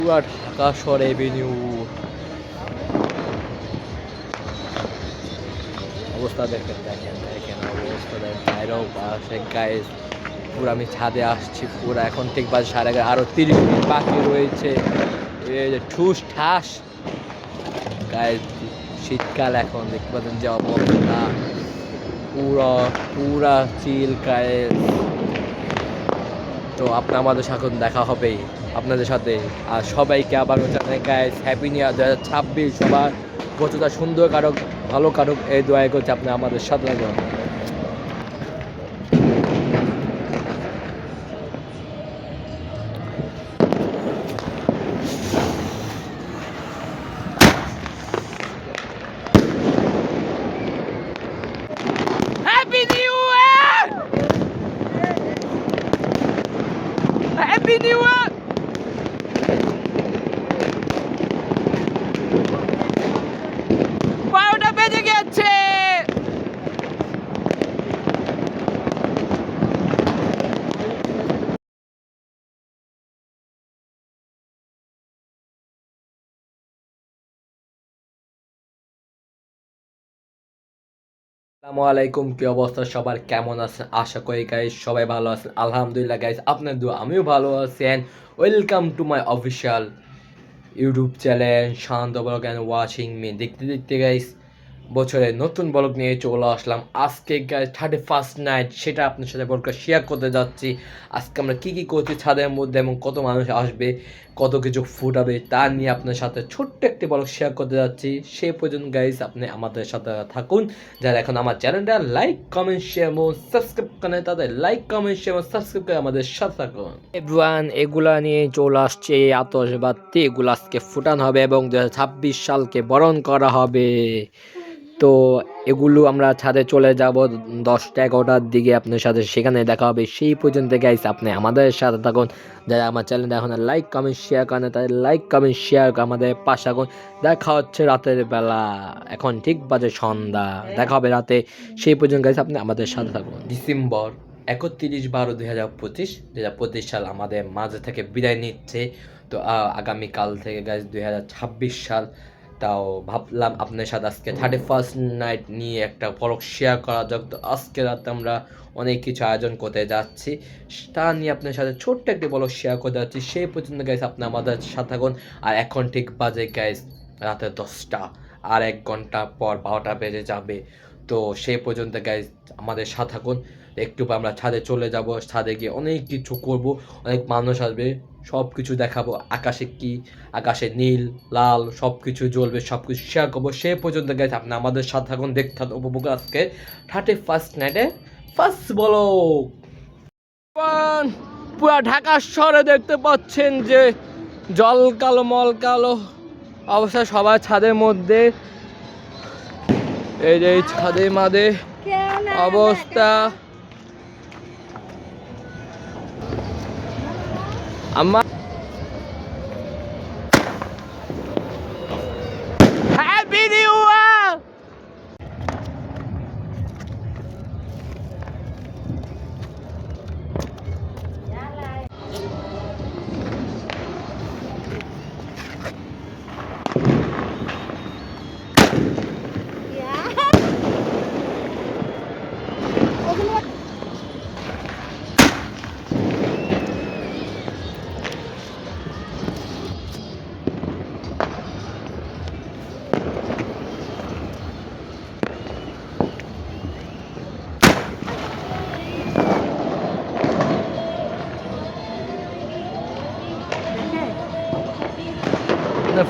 পুরা ঢাকা শহর এভিনিউ অবস্থা দেখেন অবস্থা দেখেন বাইরেও বাসে গায়ে পুরো আমি ছাদে আসছি পুরো এখন ঠিক বাজে 11:30 আরো 30 মিনিট বাকি রয়েছে এই যে ঠুস ঠাস গায়ে শীতকাল এখন দেখতে পাচ্ছেন যে অবস্থা পুরা চিল গায়ে। তো আমাদের সাথে দেখা হবেই আপনাদের সাথে আর সবাইকে আবার গাইস হ্যাপি নিউ ইয়ার 2026 সবার বছরটা সুন্দর কারক ভালো কারক এই দোয়া করছে আপনি আমাদের সাথে থাকুন। Happy new year, happy new ইয়ার। বেজে গেছে আসসালামু আলাইকুম, কি অবস্থা সবার, কেমন আছেন? আশা করি গাইস সবাই ভালো আছেন। আলহামদুলিল্লাহ গাইস আপনার দোয়া আমিও ভালো আছি। And welcome to my official YouTube channel Shanta blog and watching me. দেখতে দেখতে গাইস বছরের নতুন ব্লগ নিয়ে চলে আসলাম। আজকে গাইস 31st নাইট, সেটা আপনার সাথে ব্লগটা শেয়ার করতে যাচ্ছি। আজকে আমরা কী কী করছি ছাদের মধ্যে এবং কত মানুষ আসবে, কত কিছু ফুটাবে তা নিয়ে আপনার সাথে ছোট্ট একটি ব্লগ শেয়ার করতে যাচ্ছি। সেই পর্যন্ত গাইস আপনি আমাদের সাথে থাকুন। যারা এখন আমার চ্যানেলটা লাইক কমেন্ট শেয়ার এবং সাবস্ক্রাইব করেন তাদের লাইক কমেন্ট শেয়ার এবং সাবস্ক্রাইব করে আমাদের সাথে থাকুন। এভরিওয়ান এগুলা নিয়ে চলে আসছে এই আতশবাতি, এগুলো আজকে ফুটানো হবে এবং 2026 সালকে বরণ করা হবে। তো এগুলো আমরা ছাদে চলে যাব 10টা-11টার দিকে আপনার সাথে, সেখানে দেখা হবে। সেই পর্যন্ত গাইস আপনি আমাদের সাথে থাকুন। যারা আমার চ্যানেলটা এখন লাইক কমেন্ট শেয়ার করেন তাদের লাইক কমেন্ট শেয়ার আমাদের পাশে থাকুন। দেখা হচ্ছে রাতের বেলা, এখন ঠিক বাজে সন্ধ্যা, দেখা হবে রাতে। সেই পর্যন্ত গাইস আপনি আমাদের সাথে থাকুন। ডিসেম্বর 31/12/2025 সাল আমাদের মাঝে থেকে বিদায় নিচ্ছে। তো আগামীকাল থেকে গাইস 2026 সাল। তাও ভাবলাম আপনার সাথে আজকে 31st নাইট নিয়ে একটা ব্লগ শেয়ার করা যাক। তো আজকে রাতে আমরা অনেক কিছু আয়োজন করতে যাচ্ছি, তা নিয়ে আপনার সাথে ছোট্ট একটি ব্লগ শেয়ার করতে যাচ্ছি। সেই পর্যন্ত গাইস আপনি আমাদের সাথে থাকুন। আর এখন ঠিক বাজে গাইস রাতে 10টা, আর 1 ঘন্টা পর 12টা বেজে যাবে। তো সেই পর্যন্ত গাইস আমাদের সাথে থাকুন। একটু পর আমরা ছাদে চলে যাব, ছাদে গিয়ে অনেক কিছু করব, অনেক মানুষ আসবে, সব কিছু দেখাবো। আকাশে নীল লাল সব কিছু জ্বলবে, সব কিছু শেয়ার করবো। সে পর্যন্ত গাইস আপনি আমাদের সাথে থাকুন, দেখতে থাকুন, উপভোগ আজকে 31st নাইটে ফার্স্ট ব্লগ। পুরা ঢাকা শহরে দেখতে পাচ্ছেন যে জল কালো মল কালো অবস্থা, সবার ছাদের মধ্যে। এই যে ছাদে মাদে অবস্থা। আমার হ্যাপি নিউ ইয়ার।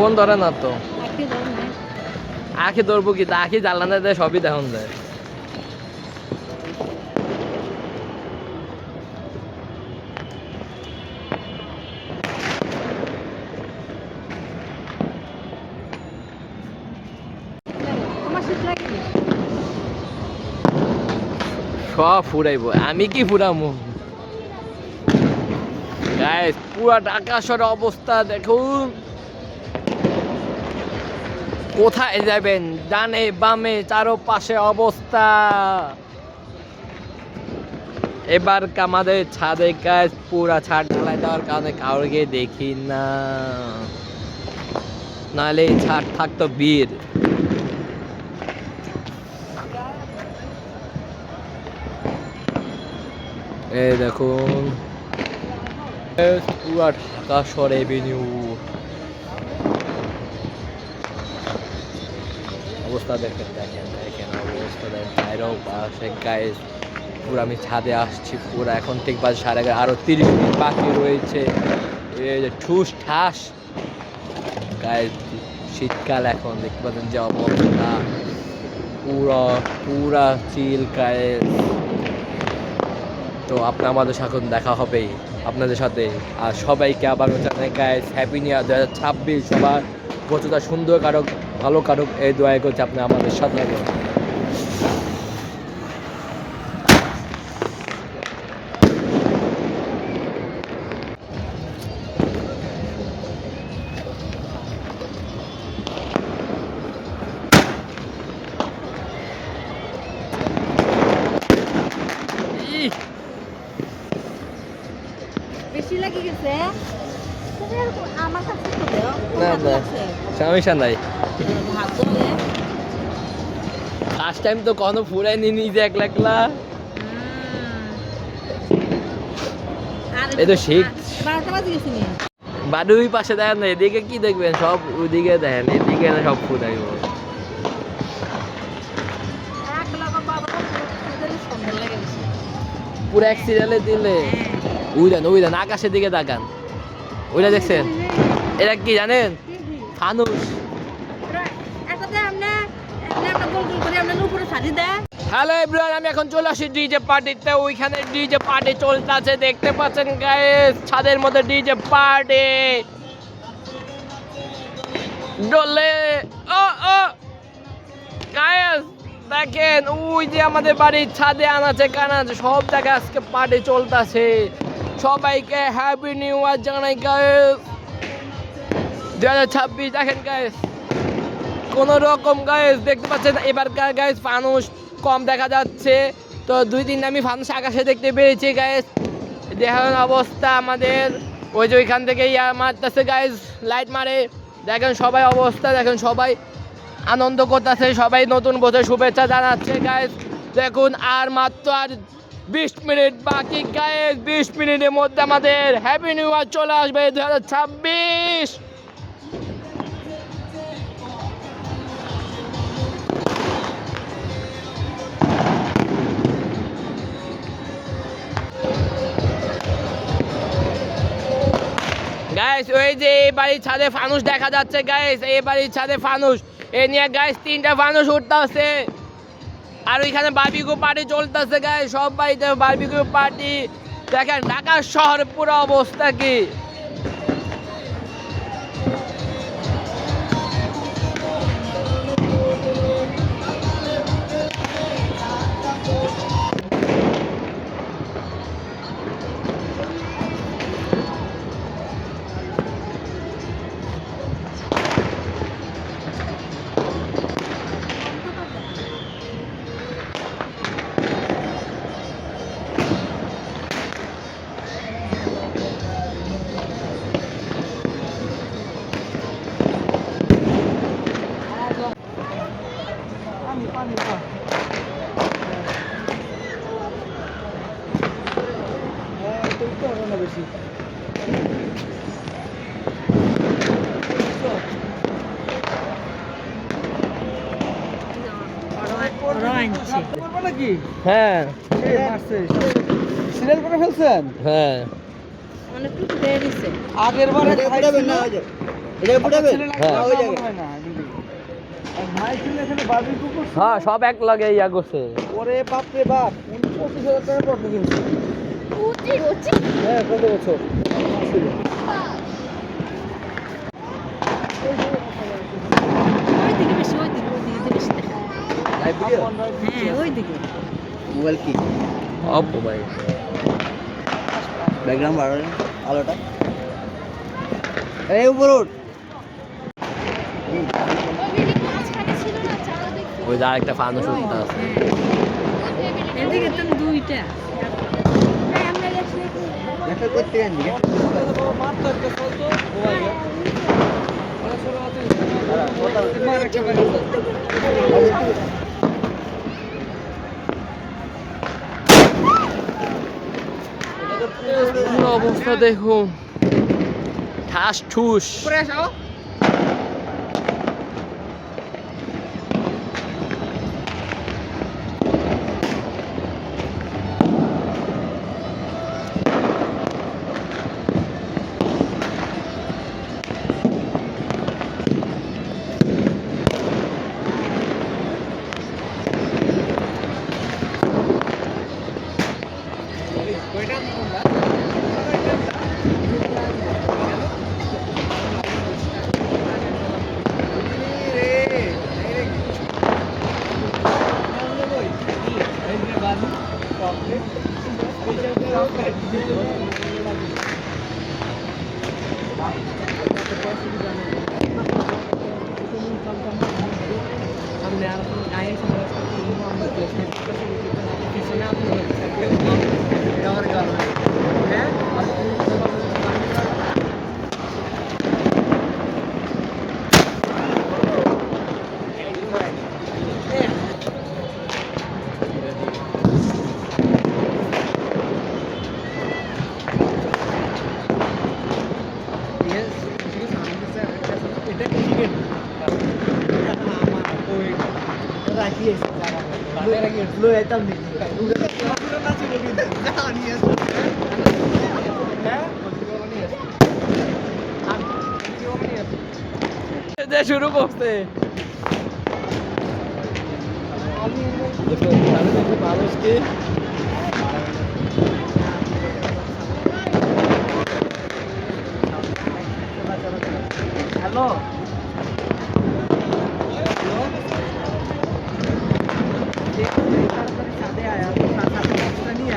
ফোন ধরে না তো, আখি ধরবো কি, আখি জ্বালানা দেয়, সবই দেখুন যায়। সব ফুরাইবো, আমি কি ফুরামো গাইস। পুরা ঢাকা শহরের অবস্থা দেখুন, কোথায় যাবেন, ডানে বামে চারোপাশে অবস্থা। এবার আমাদের ছাদের কাজ পুরা ছাদ ঢালাই দেওয়ার কারণে কাউকে দেখি না, নাহলে এই ছাদ থাকতো বীর। এই দেখুন পুরা ঢাকা শহর এভিনিউ অবস্থা দেখেন দেখেন দেখেন অবস্থা দেখেন বাইরেও পাশে গায়ে পুরো। আমি ছাদে আসছি পুরো, এখন ঠিক বাজে 11:30, আরো 30 মিনিট বাকি রয়েছে। এই যে ঠুস ঠাস গায়ে, শীতকাল এখন দেখতে পাচ্ছেন যে অবস্থা পুরো পুরা চিল গায়ে। তো আপনার আমাদের সাথে দেখা হবেই আপনাদের সাথে, আর সবাইকে আবার জানাই গাইস হ্যাপি নিউ ইয়ার 2026। সবার বছরটা সুন্দর কারক ভালো কারক এই দোয়া করছে আপনি আমাদের সাথে। বেশি লাগি গেছে তুমি আমার কাছে তো দাও না না সমস্যা নাই। ভাত দলে লাস্ট টাইম তো কোনো ফুরাই নি নিজে একলা একলা। এই তো শিখ 12টা বাজে গেছে নি বাড়ির পাশে দেখেন না, এদিকে কি দেখবেন সব ওইদিকে দেখেন, এদিকে না সব ফুরাইব। এক লাগা বাবা সুন্দর লাগে বেশি পুরো এক সিরিয়ালে দিলে ওই দেন আকাশের দিকে তাকান, ওইটা দেখছেন? এটা কি জানেন? ফানুস। হ্যালো এভরিওয়ান, আমি এখন চলে আসি ডিজে পার্টিতে। ওইখানে ডিজে পার্টি চলতেছে দেখতে পাচ্ছেন গাইস, ছাদের মধ্যে ডিজে পার্টি ডলে। ও ও গাইস দেখেন, ওই যে আমাদের বাড়ির ছাদে আনাচে কানাচে সব জায়গায় আজকে পার্টি চলতেছে। সবাইকে হ্যাপি নিউ ইয়ার জানাই গাইস 2026। দেখেন গাইস কোন রকম গাইস দেখতে পাচ্ছেন এবারকার গাইস ফানুস কম দেখা যাচ্ছে, তো 2-3 আমি ফানুস আকাশে দেখতে পেয়েছি গাইস। দেখেন অবস্থা আমাদের ওই যে ওইখান থেকে ইয়ার মারতেছে গাইস, লাইট মারে। দেখেন সবাই অবস্থা দেখেন, সবাই আনন্দ করতেছে, সবাই নতুন বছর শুভেচ্ছা জানাচ্ছে গাইস। দেখুন আর মাত্র আর 20 মিনিট বাকি গাইস, 20 মিনিটের মধ্যে আমাদের হ্যাপি নিউ ইয়ার চলে আসবে 2026। গাইস ওই যে এই বাড়ির ছাদে ফানুস দেখা যাচ্ছে গাইস, এই বাড়ির ছাদে ফানুস এ নিয়ে গাইস 3টা ফানুস উঠতেছে। আর ওইখানে বারবিকিউ পার্টি চলতেছে গাইস, সব বাড়িতে বারবিকিউ পার্টি। দেখেন ঢাকা শহর পুরো অবস্থা কি। হ্যাঁ সিরিয়াল করে ফেলছেন? হ্যাঁ অনেক কিছু দিয়ে দিছে আগের বারে ফুটাবেন না এটা ফুটাবেন হ্যাঁ ওই জায়গায় না ভাই ছিল এখানে বারবিকিউ করছে। হ্যাঁ সব এক লাগে ইয়া করছে। ওরে বাপ রে বাপ 25,000 টাকা পড়বে কিন্তু। উচি উচি হ্যাঁ কত বছর ছিল? ওইদিকে বেশি ওইদিকে বেশি দেখা লাইভ ভিডিও হ্যাঁ ওইদিকে মোবাইল কি অপো ভাই ব্যাকগ্রাউন্ড বাড়ালেন আলোটা। এই উপর উঠ। ওই যে আরেকটা ফানুস উঠতে আছে। এদিকে তো 2টা দেখা করতে আনবি মারতে একটা চলতো অবস্থা দেখুন, ঠাস ঠুস। শুরু করছে মানুষকে হ্যালো সাথে আয়া সাথে নিয়ে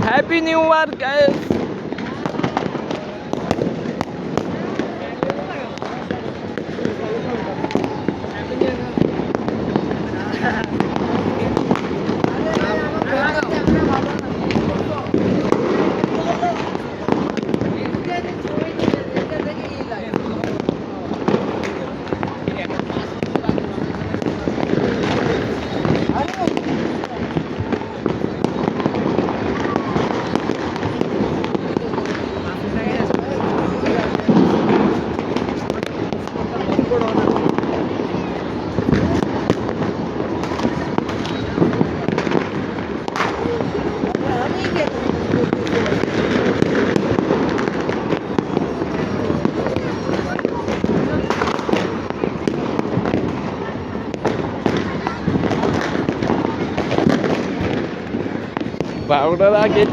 হ্যাপি নিউ ইয়ার গাইস। 12টার আগে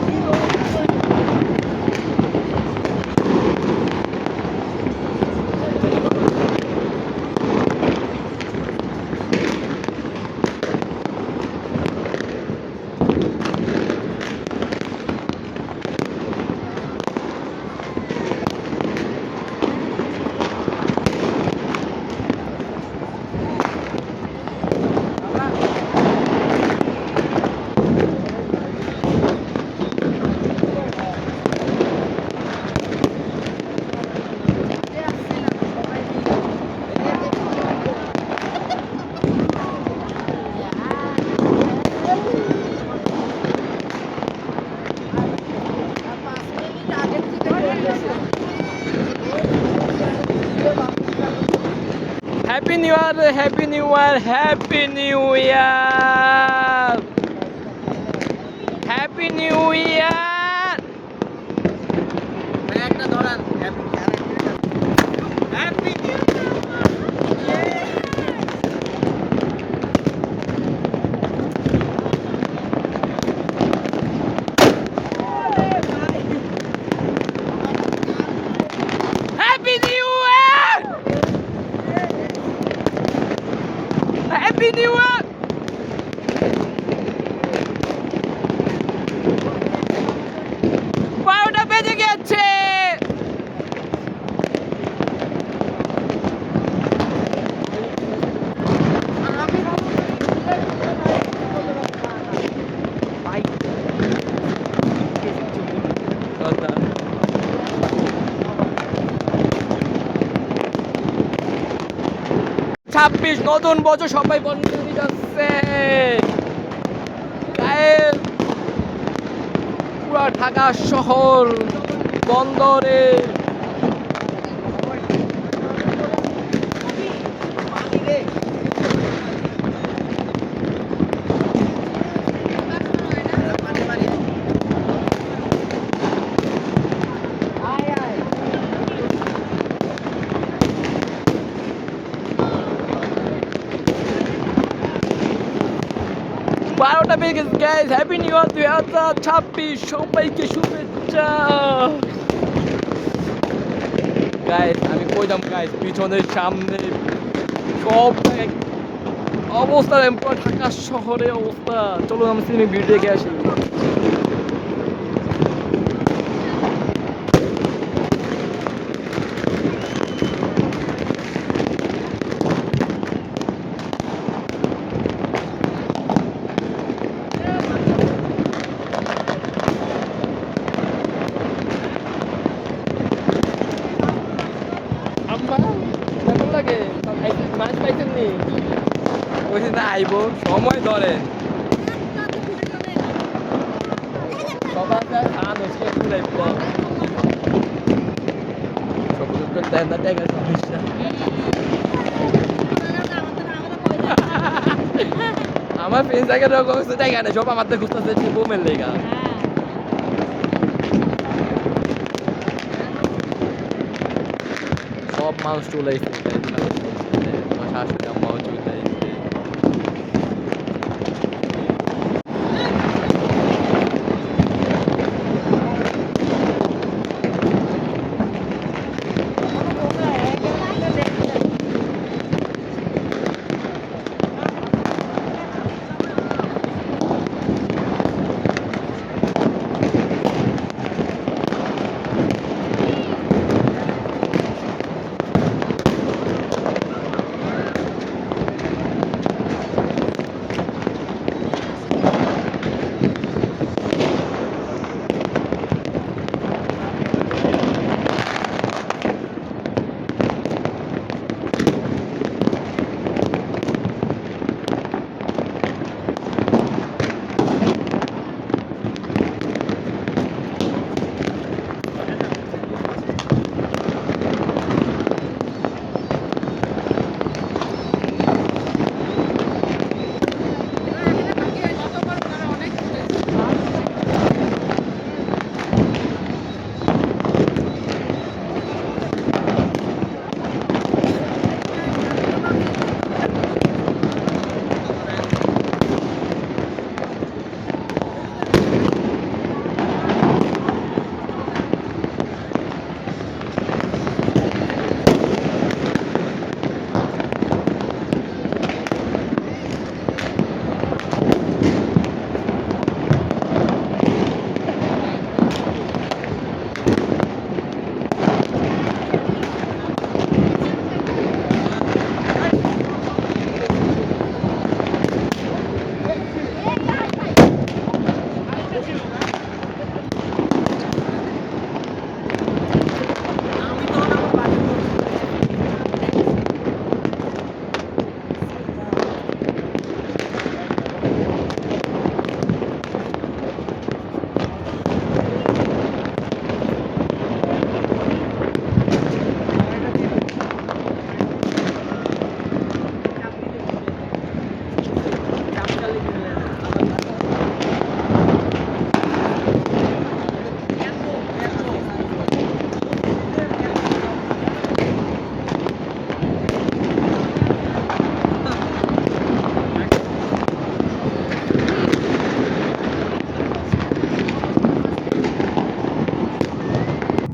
happy new year, happy new year, happy new year, happy new year. একটা ধরান happy new happy new year, happy new year. বারোটা বেজে গেছে। ছাব্বিশ নতুন বছর সবাই বন্ধ হয়ে যাচ্ছে। গায়ের পুরা ঢাকা শহর বন্দরে বারোটা বেজে গেছে গাইস। হ্যাপি নিউ ইয়ার 2026, সবাইকে শুভেচ্ছা। গাইস আমি কইলাম গাইস, পিছনের সামনে সব অবস্থা পুরো ঢাকা শহরে অবস্থা। চলো আমরা সিনেমা ভিডিও দেখে আসি। কেমন লাগে? মাছ পাইছেন নি? ওই না আইব সময় ধরে সবার খান হচ্ছে আমার ফ্রেন্ড জায়গা রকম জায়গা নেই, সব আমার খুঁজতেছে বোমের লেগা। সব মানুষ চলে এসেছে, আমার শাশুড়ি আম্মাও চলে এসেছে।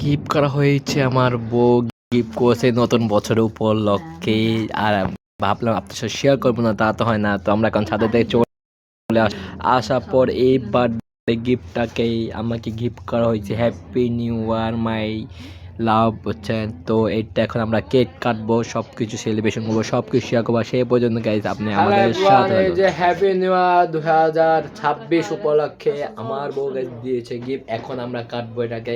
গিফট করা হয়েছে আমার বউ গিফট করেছে নতুন বছরের উপলক্ষে। আর ভাবলাম আপনার সাথে শেয়ার করবো না, তা তো হয় না। তো আমরা এখন ছাদে থেকে চলে আসার পর এই বার্থডে গিফটটাকেই আমাকে গিফট করা হয়েছে। হ্যাপি নিউ ইয়ার মাই লাভ, বুঝছেন? তো এইটা এখন আমরা কেক কাটবো, সব কিছু সেলিব্রেশন করবো, সব কিছু শেয়ার করবো। সেই পর্যন্ত গাইজ আপনি আমাদের সাথে থাকুন। যে হ্যাপি নিউ ইয়ার 2026 উপলক্ষে আমার বউ গাইজ দিয়েছে গিফট। এখন আমরা কাটবো, এটাকে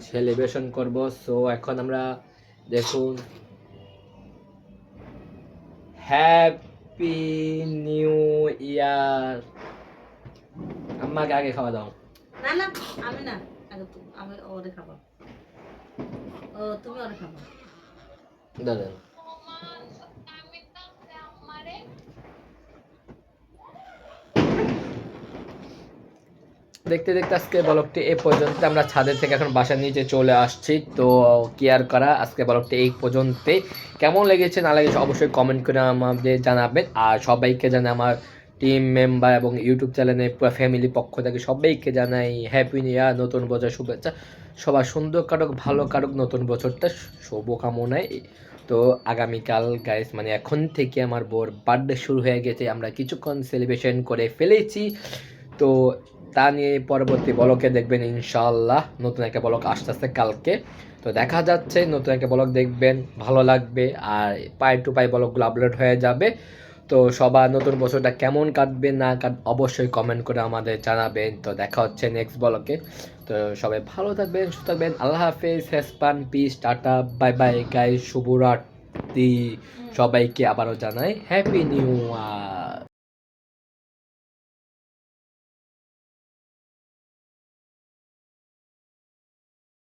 সেলিব্রেশন করব। সো এখন আমরা দেখুন, হ্যাপি নিউ ইয়ার। আমাকে আগে খাওয়া দাও। না না, আমি না, আগে আমি ওরে খাবো। ও তুমি ওরে খাবো। দাঁড়ান, দেখতে দেখতে আজকে ব্লগটি এই পর্যন্ত। আমরা ছাদের থেকে এখন বাসার নিচে চলে আসছি। তো কেয়ার করা আজকে ব্লগটি এই পর্যন্তই। কেমন লেগেছে না লেগেছে অবশ্যই কমেন্ট করে আমাদের জানাবেন। আর সবাইকে জানে আমার টিম মেম্বার এবং ইউটিউব চ্যানেলে পুরো ফ্যামিলি পক্ষ থেকে সবাইকে জানাই হ্যাপি নিউ ইয়ার, নতুন বছর শুভেচ্ছা। সবার সুন্দর কাটুক, ভালো কাটুক নতুন বছরটা, শুভকামনায়। তো আগামীকাল গাইস মানে এখন থেকে আমার বোর বার্থডে শুরু হয়ে গেছে, আমরা কিছুক্ষণ সেলিব্রেশন করে ফেলেছি। তো তা নিয়ে পরবর্তী ব্লকে দেখবেন ইনশাআল্লাহ। নতুন একটা ব্লক আস্তে আস্তে কালকে তো দেখা যাচ্ছে, নতুন একটা ব্লক দেখবেন, ভালো লাগবে। আর পাই টু পাই ব্লকগুলো আপলোড হয়ে যাবে। তো সবার নতুন বছরটা কেমন কাটবে না অবশ্যই কমেন্ট করে আমাদের জানাবেন। তো দেখা হচ্ছে নেক্সট ব্লকে। তো সবাই ভালো থাকবেন, সুস্থ থাকবেন। আল্লাহ হাফেজ, হেসপান, peace, tata, bye bye guys, শুভরাত্রি। সবাইকে আবারও জানাই হ্যাপি নিউ ইয়ার।